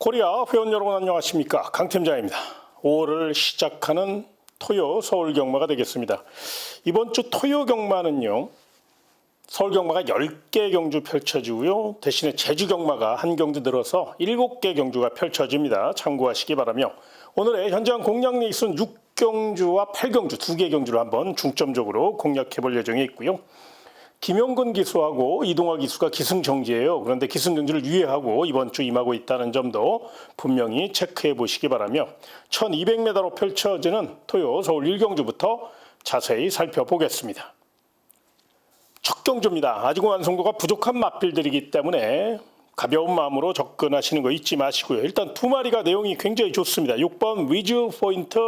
코리아 회원 여러분 안녕하십니까, 강팀장입니다. 5월을 시작하는 토요 서울 경마가 되겠습니다. 이번 주 토요 경마는요, 서울 경마가 10개 경주 펼쳐지고요, 대신에 제주 경마가 한 경주 늘어서 7개 경주가 펼쳐집니다. 참고하시기 바라며, 오늘의 현장 공략 레이스는 6경주와 8경주 2개 경주를 한번 중점적으로 공략해 볼 예정에 있고요. 김용근 기수하고 이동화 기수가 기승정지예요. 그런데 기승정지를 유예하고 이번 주 임하고 있다는 점도 분명히 체크해 보시기 바라며, 1200m로 펼쳐지는 토요 서울 1경주부터 자세히 살펴보겠습니다. 첫 경주입니다. 아직 완성도가 부족한 마필들이기 때문에 가벼운 마음으로 접근하시는 거 잊지 마시고요. 일단 두 마리가 내용이 굉장히 좋습니다. 6번 위즈 포인트,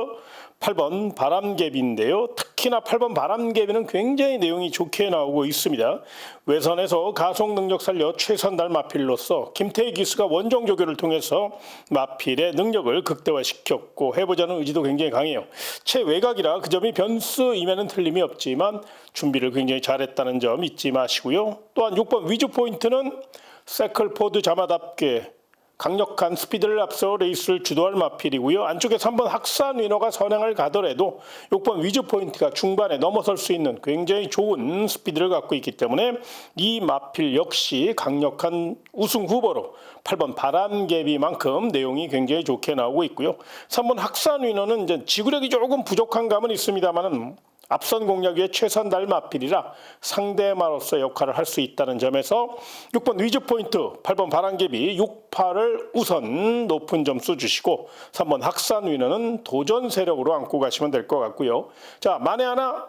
8번 바람개비인데요. 특히나 8번 바람개비는 굉장히 내용이 좋게 나오고 있습니다. 외선에서 가속 능력 살려 최선달 마필로서 김태희 기수가 원정 조교를 통해서 마필의 능력을 극대화시켰고, 해보자는 의지도 굉장히 강해요. 최외곽이라 그 점이 변수임에는 틀림이 없지만 준비를 굉장히 잘했다는 점 잊지 마시고요. 또한 6번 위즈 포인트는 세클포드 자마답게 강력한 스피드를 앞서 레이스를 주도할 마필이고요. 안쪽에 3번 학산 위너가 선행을 가더라도 6번 위즈 포인트가 중반에 넘어설 수 있는 굉장히 좋은 스피드를 갖고 있기 때문에 이 마필 역시 강력한 우승 후보로 8번 바람개비만큼 내용이 굉장히 좋게 나오고 있고요. 3번 학산 위너는 이제 지구력이 조금 부족한 감은 있습니다만은 앞선 공략 위에 최선달 마필이라 상대마로서 역할을 할 수 있다는 점에서 6번 위즈 포인트, 8번 바람개비, 6, 8을 우선 높은 점수 주시고 3번 학산 위너는 도전 세력으로 안고 가시면 될 것 같고요. 자, 만에 하나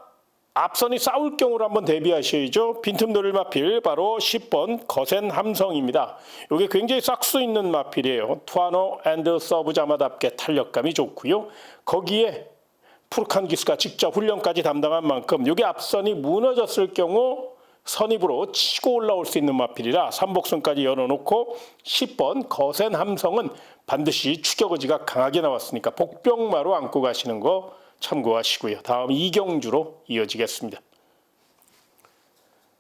앞선이 싸울 경우를 한번 대비하셔야죠. 빈틈 노릴 마필 바로 10번 거센 함성입니다. 이게 굉장히 싹수 있는 마필이에요. 투아노 앤드 서브 자마답게 탄력감이 좋고요. 거기에 푸르칸 기수가 직접 훈련까지 담당한 만큼 이게 앞선이 무너졌을 경우 선입으로 치고 올라올 수 있는 마필이라 삼복선까지 열어놓고 10번 거센 함성은 반드시 추격 의지가 강하게 나왔으니까 복병마로 안고 가시는 거 참고하시고요. 다음 2경주로 이어지겠습니다.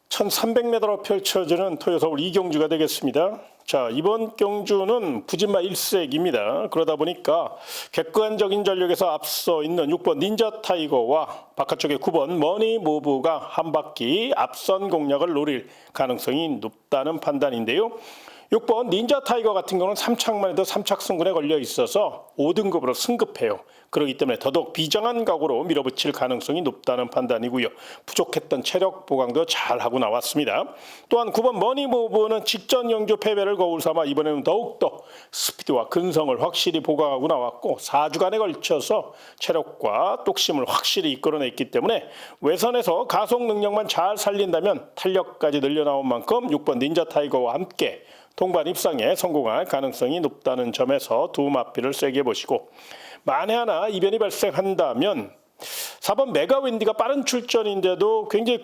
1300m로 펼쳐지는 토요 서울 2경주가 되겠습니다. 자, 이번 경주는 부진마 1색입니다. 그러다 보니까 객관적인 전력에서 앞서 있는 6번 닌자 타이거와 바깥쪽에 9번 머니 무브가 한 바퀴 앞선 공략을 노릴 가능성이 높다는 판단인데요. 6번 닌자 타이거 같은 경우는 3착만 해도 3착 승군에 걸려 있어서 5등급으로 승급해요. 그렇기 때문에 더더욱 비장한 각오로 밀어붙일 가능성이 높다는 판단이고요. 부족했던 체력 보강도 잘하고 나왔습니다. 또한 9번 머니무브는 직전 경주 패배를 거울 삼아 이번에는 더욱더 스피드와 근성을 확실히 보강하고 나왔고 4주간에 걸쳐서 체력과 똑심을 확실히 이끌어냈기 때문에 외선에서 가속 능력만 잘 살린다면 탄력까지 늘려나온 만큼 6번 닌자 타이거와 함께 동반 입상에 성공할 가능성이 높다는 점에서 두 마필을 세게 보시고, 만에 하나 이변이 발생한다면 4번 메가윈디가 빠른 출전인데도 굉장히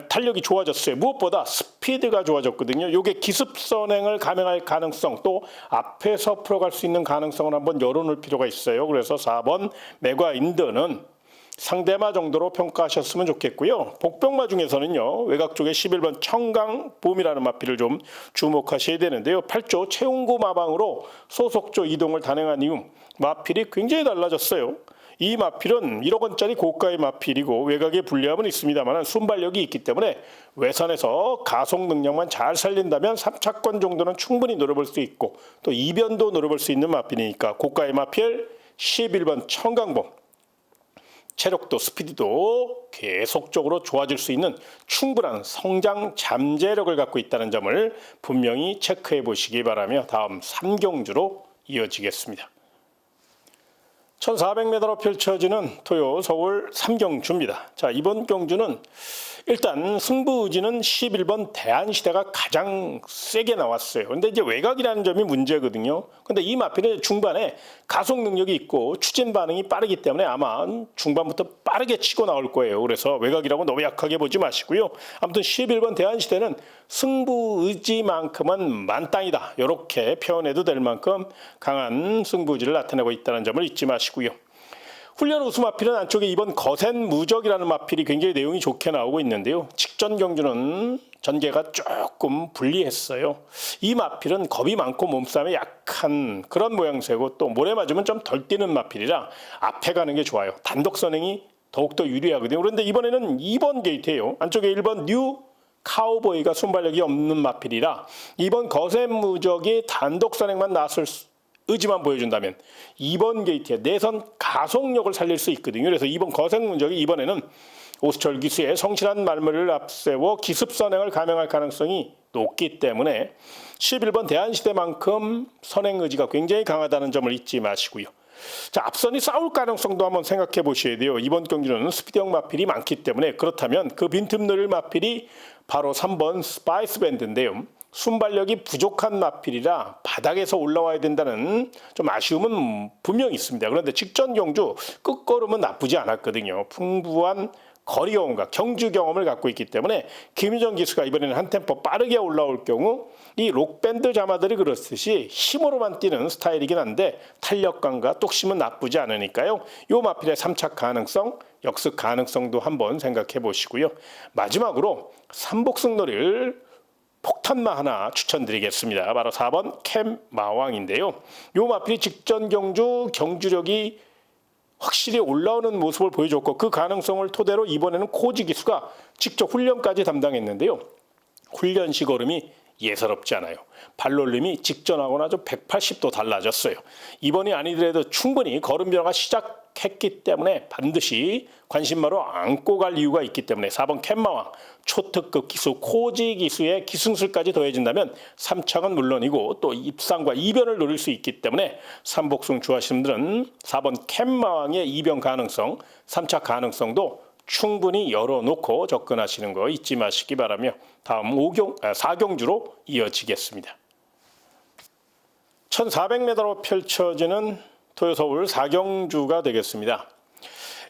탄력이 좋아졌어요. 무엇보다 스피드가 좋아졌거든요. 이게 기습 선행을 감행할 가능성, 또 앞에서 풀어갈 수 있는 가능성을 한번 열어놓을 필요가 있어요. 그래서 4번 메가윈드는 상대마 정도로 평가하셨으면 좋겠고요. 복병마 중에서는요, 외곽 쪽에 11번 청강봄이라는 마필을 좀 주목하셔야 되는데요. 8조 최웅구 마방으로 소속조 이동을 단행한 이후 마필이 굉장히 달라졌어요. 이 마필은 1억 원짜리 고가의 마필이고 외곽에 불리함은 있습니다만 순발력이 있기 때문에 외선에서 가속 능력만 잘 살린다면 3차권 정도는 충분히 노려볼 수 있고, 또 이변도 노려볼 수 있는 마필이니까 고가의 마필 11번 청강봄, 체력도 스피드도 계속적으로 좋아질 수 있는 충분한 성장 잠재력을 갖고 있다는 점을 분명히 체크해 보시기 바라며 다음 3경주로 이어지겠습니다. 1400m로 펼쳐지는 토요 서울 3경주입니다. 자, 이번 경주는 일단 승부 의지는 11번 대한시대가 가장 세게 나왔어요. 근데 이제 외곽이라는 점이 문제거든요. 근데 이 마필은 중반에 가속 능력이 있고 추진 반응이 빠르기 때문에 아마 중반부터 빠르게 치고 나올 거예요. 그래서 외곽이라고 너무 약하게 보지 마시고요. 아무튼 11번 대한시대는 승부 의지만큼은 만땅이다, 이렇게 표현해도 될 만큼 강한 승부 의지를 나타내고 있다는 점을 잊지 마시고요. 훈련 우수 마필은 안쪽에 이번 거센 무적이라는 마필이 굉장히 내용이 좋게 나오고 있는데요. 직전 경주는 전개가 조금 불리했어요. 이 마필은 겁이 많고 몸싸움에 약한 그런 모양새고 또 모래 맞으면 좀 덜 뛰는 마필이라 앞에 가는 게 좋아요. 단독 선행이 더욱더 유리하거든요. 그런데 이번에는 2번 게이트예요. 안쪽에 1번 뉴 카우보이가 순발력이 없는 마필이라 이번 거센 무적이 단독 선행만 나설 의지만 보여준다면 2번 게이트의 내선 가속력을 살릴 수 있거든요. 그래서 2번 거센 무적이 이번에는 오수철 기수의 성실한 말물을 앞세워 기습 선행을 감행할 가능성이 높기 때문에 11번 대한시대만큼 선행 의지가 굉장히 강하다는 점을 잊지 마시고요. 자, 앞선이 싸울 가능성도 한번 생각해 보셔야 돼요. 이번 경기는 스피드형 마필이 많기 때문에 그렇다면 그 빈틈 노릴 마필이 바로 3번 스파이스 밴드인데요. 순발력이 부족한 마필이라 바닥에서 올라와야 된다는 좀 아쉬움은 분명히 있습니다. 그런데 직전 경주 끝걸음은 나쁘지 않았거든요. 풍부한 거리 경험과 경주 경험을 갖고 있기 때문에 김유정 기수가 이번에는 한 템포 빠르게 올라올 경우 이 록밴드 자마들이 그렇듯이 힘으로만 뛰는 스타일이긴 한데 탄력감과 뚝심은 나쁘지 않으니까요. 요 마필의 3착 가능성, 역습 가능성도 한번 생각해 보시고요. 마지막으로 삼복승놀이를 폭탄마 하나 추천드리겠습니다. 바로 4번 캠마왕인데요. 요 마필이 직전 경주 경주력이 확실히 올라오는 모습을 보여줬고 그 가능성을 토대로 이번에는 코지 기수가 직접 훈련까지 담당했는데요. 훈련식 걸음이 예사롭지 않아요. 발놀림이 직전하고나 좀 180도 달라졌어요. 이번이 아니더라도 충분히 걸음 변화가 시작했기 때문에 반드시 관심마로 안고 갈 이유가 있기 때문에 4번 캔마왕 초특급 기수 코지 기수의 기승술까지 더해진다면 3착은 물론이고 또 입상과 이변을 노릴 수 있기 때문에 삼복승 좋아하시는 분들은 4번 캔마왕의 이변 가능성, 3착 가능성도 충분히 열어놓고 접근하시는 거 잊지 마시기 바라며 다음 4경주로 이어지겠습니다. 1400m로 펼쳐지는 토요서울 4경주가 되겠습니다.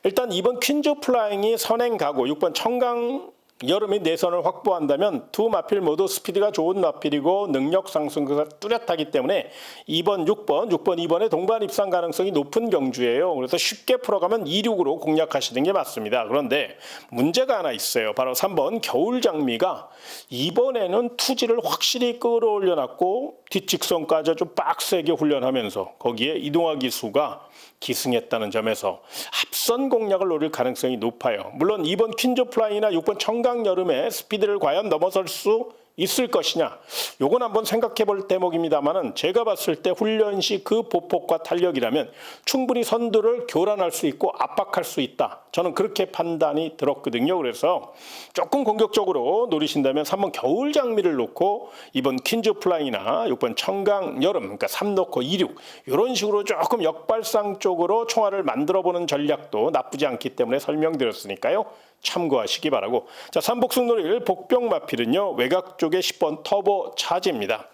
일단 2번 퀸즈 플라잉이 선행 가고 6번 청강 여름이 내선을 확보한다면 두 마필 모두 스피드가 좋은 마필이고 능력 상승가 뚜렷하기 때문에 2번, 6번, 2번의 동반 입상 가능성이 높은 경주예요. 그래서 쉽게 풀어가면 2, 6으로 공략하시는 게 맞습니다. 그런데 문제가 하나 있어요. 바로 3번 겨울장미가 이번에는 투지를 확실히 끌어올려놨고 뒷직선까지 좀 빡세게 훈련하면서 거기에 이동화 기수가 기승했다는 점에서 앞선 공략을 노릴 가능성이 높아요. 물론 2번 퀸즈 플라이나 6번 청강 여름에 스피드를 과연 넘어설 수 있을 것이냐, 요건 한번 생각해 볼 대목입니다만은 제가 봤을 때 훈련 시 그 보폭과 탄력이라면 충분히 선두를 교란할 수 있고 압박할 수 있다. 저는 그렇게 판단이 들었거든요. 그래서 조금 공격적으로 노리신다면 3번 겨울 장미를 놓고 2번 퀸즈 플라이나 6번 청강 여름, 그러니까 3 놓고 2, 6 이런 식으로 조금 역발상 쪽으로 총알을 만들어 보는 전략도 나쁘지 않기 때문에 설명드렸으니까요. 참고하시기 바라고. 자, 삼복승놀이 복병 마필은요. 외곽 쪽에 10번 터보 차지입니다.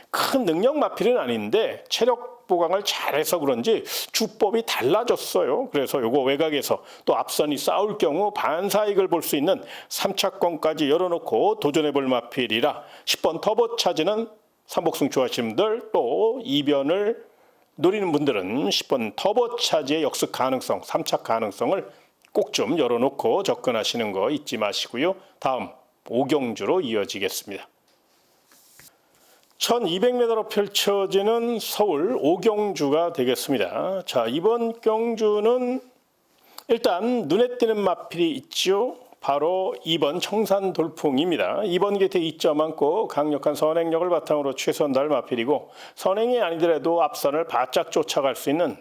큰 능력 마필은 아닌데 체력 보강을 잘해서 그런지 주법이 달라졌어요. 그래서 요거 외곽에서 또 앞선이 싸울 경우 반사익을 볼 수 있는 3차권까지 열어놓고 도전해볼 마필이라 10번 터보 차지는 삼복승 좋아하시는 분들 또 이변을 노리는 분들은 10번 터보 차지의 역습 가능성, 3착 가능성을 꼭 좀 열어놓고 접근하시는 거 잊지 마시고요. 다음 5경주로 이어지겠습니다. 1200m로 펼쳐지는 서울 5경주가 되겠습니다. 자, 이번 경주는 일단 눈에 띄는 마필이 있죠. 바로 2번 청산 돌풍입니다. 2번 게이트 2점 안고 강력한 선행력을 바탕으로 최선 다할 마필이고 선행이 아니더라도 앞선을 바짝 쫓아갈 수 있는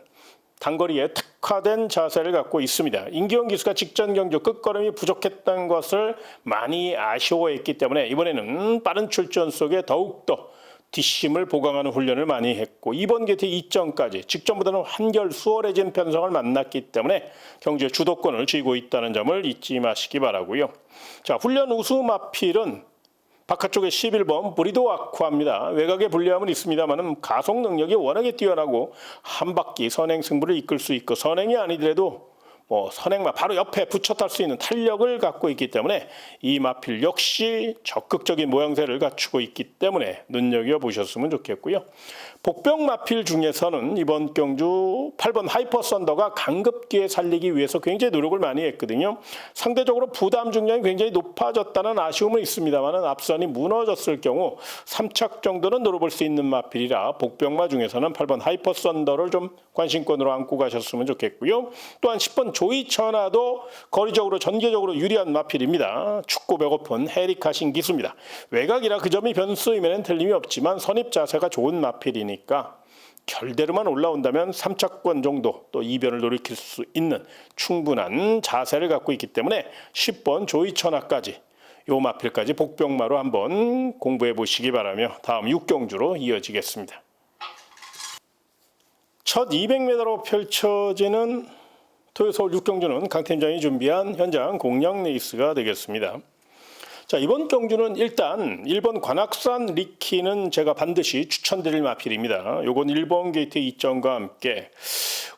단거리에 특화된 자세를 갖고 있습니다. 임기원 기수가 직전 경주 끝걸음이 부족했던 것을 많이 아쉬워했기 때문에 이번에는 빠른 출전 속에 더욱더 뒷심을 보강하는 훈련을 많이 했고 2번 게이트 2점까지 직전보다는 한결 수월해진 편성을 만났기 때문에 경주의 주도권을 쥐고 있다는 점을 잊지 마시기 바라고요. 자, 훈련 우수 마필은 바깥쪽에 11번 브리도 아쿠아입니다. 외곽에 불리함은 있습니다만 가속 능력이 워낙에 뛰어나고 한 바퀴 선행 승부를 이끌 수 있고 선행이 아니더라도 선행마 바로 옆에 붙여 탈 수 있는 탄력을 갖고 있기 때문에 이 마필 역시 적극적인 모양새를 갖추고 있기 때문에 눈여겨보셨으면 좋겠고요. 복병 마필 중에서는 이번 경주 8번 하이퍼 썬더가 강급기에 살리기 위해서 굉장히 노력을 많이 했거든요. 상대적으로 부담 중량이 굉장히 높아졌다는 아쉬움은 있습니다만 앞선이 무너졌을 경우 3착 정도는 노려볼 수 있는 마필이라 복병마 중에서는 8번 하이퍼 썬더를 좀 관심권으로 안고 가셨으면 좋겠고요. 또한 10번 조이천하도 거리적으로 전개적으로 유리한 마필입니다. 축구 배고픈 해리카신 기수입니다. 외곽이라 그 점이 변수임에는 틀림이 없지만 선입 자세가 좋은 마필이니까 결대로만 올라온다면 3차권 정도 또 이변을 돌이킬 수 있는 충분한 자세를 갖고 있기 때문에 10번 조이천하까지 요 마필까지 복병마로 한번 공부해 보시기 바라며 다음 6경주로 이어지겠습니다. 첫 200m로 펼쳐지는 토요 서울 6경주는 강 팀장이 준비한 현장 공략 레이스가 되겠습니다. 자, 이번 경주는 일단 1번 관악산 리키는 제가 반드시 추천드릴 마필입니다. 요건 1번 게이트 2점과 함께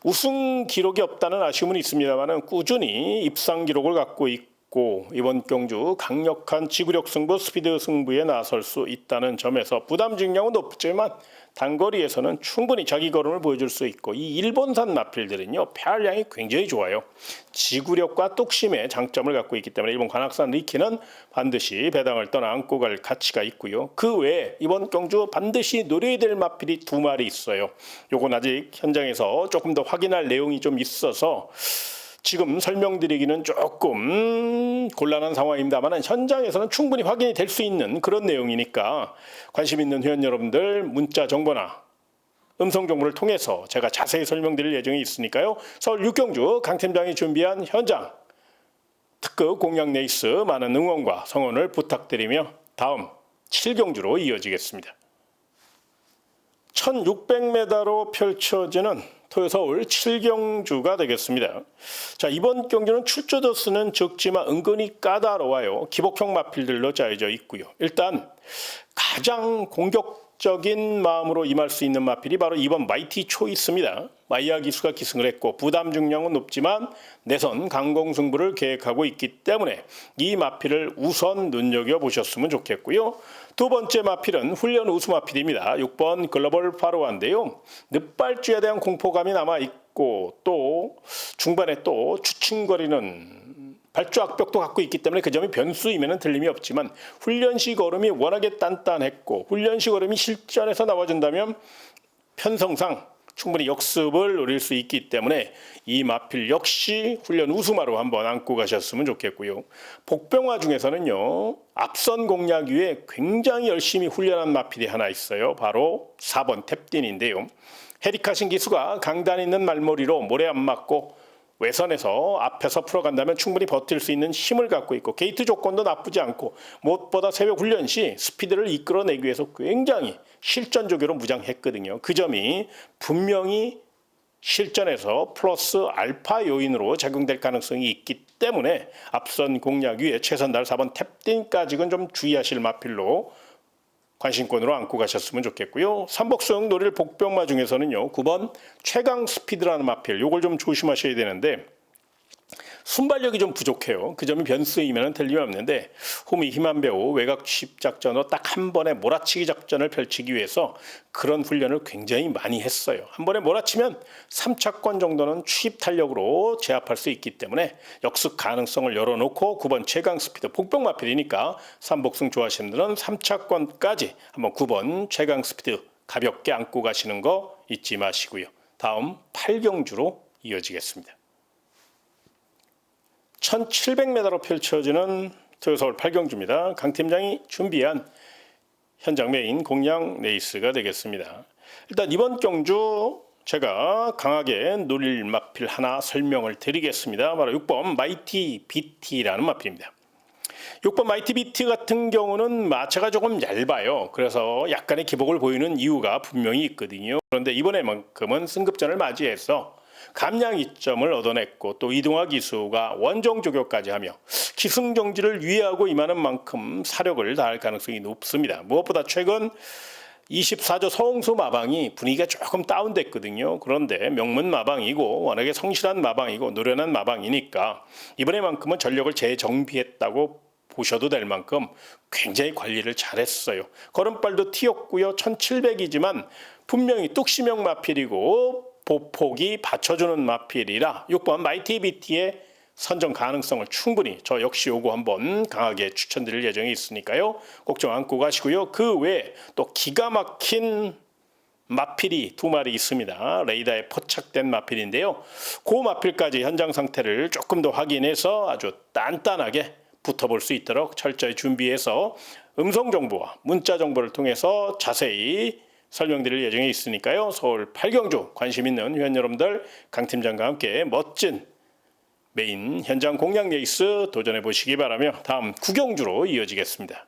우승 기록이 없다는 아쉬움은 있습니다만 꾸준히 입상 기록을 갖고 있고 이번 경주 강력한 지구력 승부, 스피드 승부에 나설 수 있다는 점에서 부담 증량은 높지만 단거리에서는 충분히 자기 걸음을 보여줄 수 있고 이 일본산 마필들은요 폐활량이 굉장히 좋아요. 지구력과 뚝심의 장점을 갖고 있기 때문에 일본 관악산 리키는 반드시 배당을 떠나 안고 갈 가치가 있고요. 그 외에 이번 경주 반드시 노려야 될 마필이 2마리 있어요. 요건 아직 현장에서 조금 더 확인할 내용이 좀 있어서 지금 설명드리기는 조금 곤란한 상황입니다만 현장에서는 충분히 확인이 될 수 있는 그런 내용이니까 관심 있는 회원 여러분들 문자 정보나 음성 정보를 통해서 제가 자세히 설명드릴 예정이 있으니까요. 서울 6경주 강 팀장이 준비한 현장 특급 공략 레이스 많은 응원과 성원을 부탁드리며 다음 7경주로 이어지겠습니다. 1600m로 펼쳐지는 토요 서울 7경주가 되겠습니다. 자, 이번 경주는 출조도 수는 적지만 은근히 까다로워요. 기복형 마필들로 짜여져 있고요. 일단 가장 공격적인 마음으로 임할 수 있는 마필이 바로 이번 마이티 초이스입니다. 마이야 기수가 기승을 했고 부담 중량은 높지만 내선 강공승부를 계획하고 있기 때문에 이 마필을 우선 눈여겨보셨으면 좋겠고요. 두 번째 마필은 훈련 우수 마필입니다. 6번 글로벌 파로아인데요. 늑발주에 대한 공포감이 남아있고 또 중반에 또 추칭거리는 발주 악벽도 갖고 있기 때문에 그 점이 변수이면 틀림이 없지만 훈련식 얼음이 워낙에 단단했고 훈련식 얼음이 실전에서 나와준다면 편성상 충분히 역습을 노릴 수 있기 때문에 이 마필 역시 훈련 우수마로 한번 안고 가셨으면 좋겠고요. 복병화 중에서는요. 앞선 공략 위에 굉장히 열심히 훈련한 마필이 하나 있어요. 바로 4번 탭딘인데요. 헤리카신 기수가 강단 있는 말머리로 모래 안 맞고 외선에서 앞에서 풀어간다면 충분히 버틸 수 있는 힘을 갖고 있고 게이트 조건도 나쁘지 않고 무엇보다 새벽 훈련 시 스피드를 이끌어내기 위해서 굉장히 실전적으로 무장했거든요. 그 점이 분명히 실전에서 플러스 알파 요인으로 작용될 가능성이 있기 때문에 앞선 공략 위에 최선 다할 4번 탭딘까지는 좀 주의하실 마필로 관심권으로 안고 가셨으면 좋겠고요. 삼복수형 노릴 복병마 중에서는요. 9번 최강 스피드라는 마필 요걸 좀 조심하셔야 되는데 순발력이 좀 부족해요. 그 점이 변수이면 틀림이 없는데 홈이 힘한 배우 외곽 취입 작전으로 딱 한 번에 몰아치기 작전을 펼치기 위해서 그런 훈련을 굉장히 많이 했어요. 한 번에 몰아치면 3차권 정도는 취입 탄력으로 제압할 수 있기 때문에 역습 가능성을 열어놓고 9번 최강 스피드 복병 마필이니까 삼복승 좋아하시는 분들은 3차권까지 한번 9번 최강 스피드 가볍게 안고 가시는 거 잊지 마시고요. 다음 8경주로 이어지겠습니다. 1700m로 펼쳐지는 토요 서울 8경주입니다. 강 팀장이 준비한 현장 메인 공략 레이스가 되겠습니다. 일단 이번 경주 제가 강하게 노릴 마필 하나 설명을 드리겠습니다. 바로 6번 마이티 BT라는 마필입니다. 6번 마이티 BT 같은 경우는 마차가 조금 얇아요. 그래서 약간의 기복을 보이는 이유가 분명히 있거든요. 그런데 이번에만큼은 승급전을 맞이해서 감량 이점을 얻어냈고 또 이동화 기수가 원정 조교까지 하며 기승정지를 위해하고 임하는 만큼 사력을 다할 가능성이 높습니다. 무엇보다 최근 24조 서홍수 마방이 분위기가 조금 다운됐거든요. 그런데 명문 마방이고 워낙에 성실한 마방이고 노련한 마방이니까 이번에만큼은 전력을 재정비했다고 보셔도 될 만큼 굉장히 관리를 잘했어요. 걸음발도 튀었고요. 1700이지만 분명히 뚝심형 마필이고 보폭이 받쳐주는 마필이라 6번 마이티비티의 선정 가능성을 충분히 저 역시 요거 한번 강하게 추천드릴 예정이 있으니까요. 꼭 좀 안고 가시고요. 그 외에 또 기가 막힌 마필이 두 마리 있습니다. 레이더에 포착된 마필인데요. 그 마필까지 현장 상태를 조금 더 확인해서 아주 단단하게 붙어볼 수 있도록 철저히 준비해서 음성 정보와 문자 정보를 통해서 자세히 설명드릴 예정이 있으니까요. 서울 8경주 관심 있는 회원 여러분들 강 팀장과 함께 멋진 메인 현장 공략 레이스 도전해 보시기 바라며 다음 9경주로 이어지겠습니다.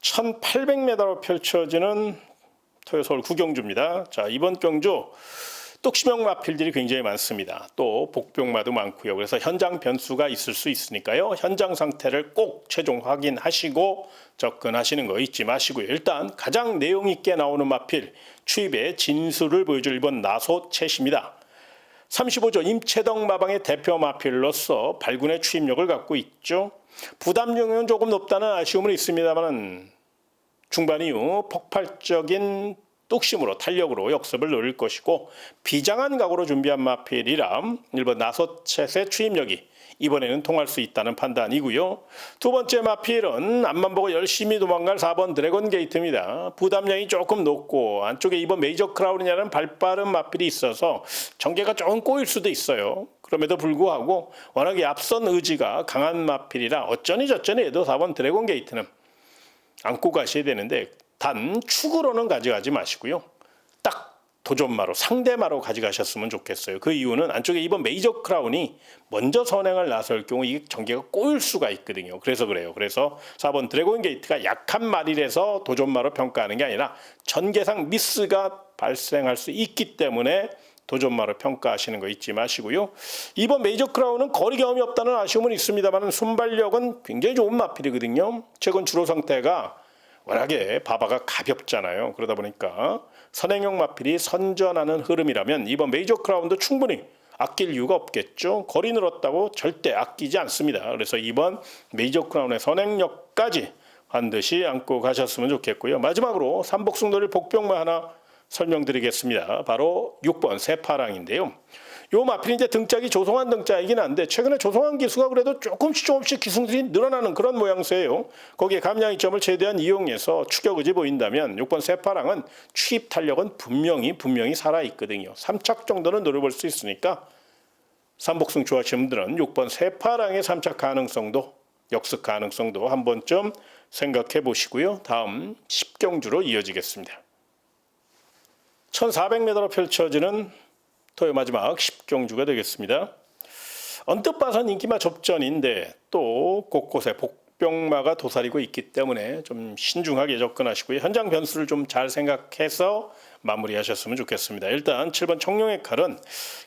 1800m로 펼쳐지는 토요 서울 9경주입니다. 자, 이번 경주 뚝심형 마필들이 굉장히 많습니다. 또 복병마도 많고요. 그래서 현장 변수가 있을 수 있으니까요. 현장 상태를 꼭 최종 확인하시고 접근하시는 거 잊지 마시고요. 일단 가장 내용 있게 나오는 마필 추입의 진수를 보여줄 이번 나소챗입니다. 35조 임채덕 마방의 대표 마필로서 발군의 추입력을 갖고 있죠. 부담력은 조금 높다는 아쉬움은 있습니다만 중반 이후 폭발적인 뚝심으로 탄력으로 역습을 노릴 것이고 비장한 각오로 준비한 마필이라 1번 나소챗의 추입력이 이번에는 통할 수 있다는 판단이고요. 두 번째 마필은 앞만 보고 열심히 도망갈 4번 드래곤 게이트입니다. 부담량이 조금 높고 안쪽에 2번 메이저 크라운이라는 발빠른 마필이 있어서 전개가 조금 꼬일 수도 있어요. 그럼에도 불구하고 워낙에 앞선 의지가 강한 마필이라 어쩌니 저쩌니 해도 4번 드래곤 게이트는 안고 가셔야 되는데 단 축으로는 가져가지 마시고요. 딱 도전마로 상대마로 가져가셨으면 좋겠어요. 그 이유는 안쪽에 이번 메이저 크라운이 먼저 선행을 나설 경우 이게 전개가 꼬일 수가 있거든요. 그래서 그래요. 그래서 4번 드래곤 게이트가 약한 말이라서 도전마로 평가하는 게 아니라 전개상 미스가 발생할 수 있기 때문에 도전마로 평가하시는 거 잊지 마시고요. 이번 메이저 크라운은 거리 경험이 없다는 아쉬움은 있습니다만 순발력은 굉장히 좋은 마필이거든요. 최근 주로 상태가 워낙에 바바가 가볍잖아요. 그러다 보니까 선행형 마필이 선전하는 흐름이라면 이번 메이저 크라운도 충분히 아낄 이유가 없겠죠. 거리 늘었다고 절대 아끼지 않습니다. 그래서 이번 메이저 크라운의 선행력까지 반드시 안고 가셨으면 좋겠고요. 마지막으로 삼복승돌이 복병마 하나 설명드리겠습니다. 바로 6번 새파랑인데요. 요 마필이 이제 등짝이 조성한 등짝이긴 한데 최근에 조성한 기수가 그래도 조금씩 기승들이 늘어나는 그런 모양새예요. 거기에 감량이점을 최대한 이용해서 추격 의지 보인다면 6번 새파랑은 추입 탄력은 분명히 살아있거든요. 3착 정도는 노려볼 수 있으니까 삼복승 좋아하시는 분들은 6번 새파랑의 3착 가능성도 역습 가능성도 한 번쯤 생각해 보시고요. 다음 10경주로 이어지겠습니다. 1400m로 펼쳐지는 토요 마지막 10경주가 되겠습니다. 언뜻 봐선 인기마 접전인데 또 곳곳에 복병마가 도사리고 있기 때문에 좀 신중하게 접근하시고요. 현장 변수를 좀 잘 생각해서 마무리하셨으면 좋겠습니다. 일단 7번 청룡의 칼은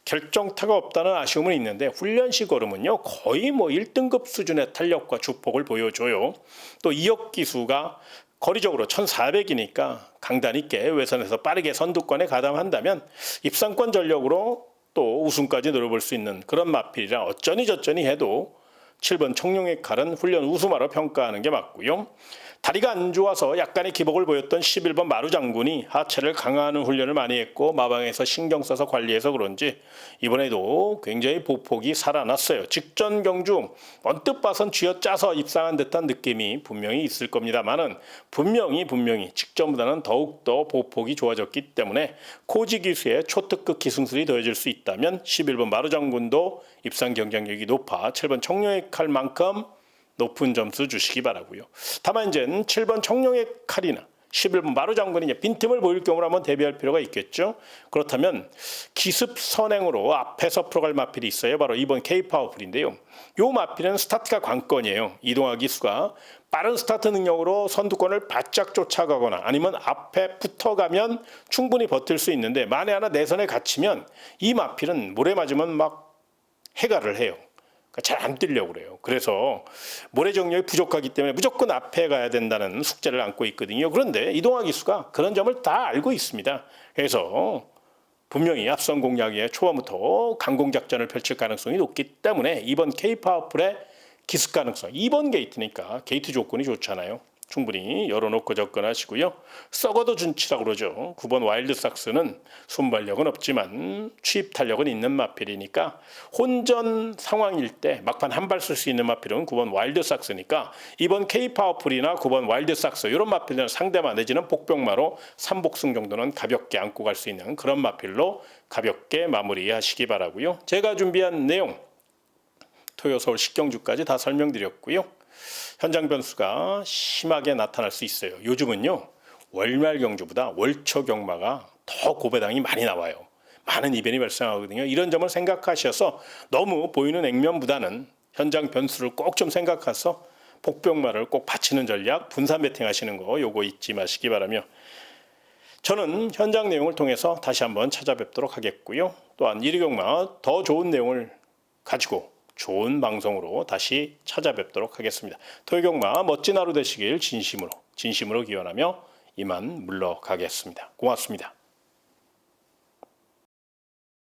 결정타가 없다는 아쉬움은 있는데 훈련시 걸음은요 거의 1등급 수준의 탄력과 주폭을 보여줘요. 또 이역 기수가 거리적으로 1400이니까 강단 있게 외선에서 빠르게 선두권에 가담한다면 입상권 전력으로 또 우승까지 노려볼 수 있는 그런 마필이라 어쩌니 저쩌니 해도 7번 청룡의 칼은 훈련 우수마로 평가하는 게 맞고요. 다리가 안 좋아서 약간의 기복을 보였던 11번 마루 장군이 하체를 강화하는 훈련을 많이 했고 마방에서 신경 써서 관리해서 그런지 이번에도 굉장히 보폭이 살아났어요. 직전 경주 언뜻 봐선 쥐어짜서 입상한 듯한 느낌이 분명히 있을 겁니다만은 분명히 직전보다는 더욱더 보폭이 좋아졌기 때문에 코지 기수의 초특급 기승술이 더해질 수 있다면 11번 마루 장군도 입상 경쟁력이 높아 7번 청룡의 칼만큼 높은 점수 주시기 바라고요. 다만 이제는 7번 청룡의 칼이나 11번 마루 장군이 이제 빈틈을 보일 경우를 한번 대비할 필요가 있겠죠. 그렇다면 기습 선행으로 앞에서 풀어갈 마필이 있어요. 바로 2번 K-파워풀인데요. 이 마필은 스타트가 관건이에요. 이동화 기수가 빠른 스타트 능력으로 선두권을 바짝 쫓아가거나 아니면 앞에 붙어가면 충분히 버틸 수 있는데 만에 하나 내선에 갇히면 이 마필은 모래 맞으면 막 해가를 해요. 잘 안 뛰려고 그래요. 그래서 모래 정렬이 부족하기 때문에 무조건 앞에 가야 된다는 숙제를 안고 있거든요. 그런데 이동화 기수가 그런 점을 다 알고 있습니다. 그래서 분명히 앞선 공략에 초반부터 강공 작전을 펼칠 가능성이 높기 때문에 이번 K-파워풀의 기습 가능성, 2번 게이트니까 게이트 조건이 좋잖아요. 충분히 열어놓고 접근하시고요. 썩어도 준치라고 그러죠. 9번 와일드삭스는 순발력은 없지만 취입 탄력은 있는 마필이니까 혼전 상황일 때 막판 한 발 쓸 수 있는 마필은 9번 와일드삭스니까 이번 K-파워풀이나 9번 와일드삭스 이런 마필은 상대만 내지는 복병마로 3복승 정도는 가볍게 안고 갈 수 있는 그런 마필로 가볍게 마무리하시기 바라고요. 제가 준비한 내용 토요 서울 10경주까지 다 설명드렸고요. 현장 변수가 심하게 나타날 수 있어요. 요즘은요. 월말 경주보다 월초 경마가 더 고배당이 많이 나와요. 많은 이변이 발생하거든요. 이런 점을 생각하셔서 너무 보이는 액면보다는 현장 변수를 꼭 좀 생각해서 복병마를 꼭 받치는 전략, 분산 배팅 하시는 거 요거 잊지 마시기 바라며 저는 현장 내용을 통해서 다시 한번 찾아뵙도록 하겠고요. 또한 1위 경마 더 좋은 내용을 가지고 좋은 방송으로 다시 찾아뵙도록 하겠습니다. 토요경마 멋진 하루 되시길 진심으로 기원하며 이만 물러가겠습니다. 고맙습니다.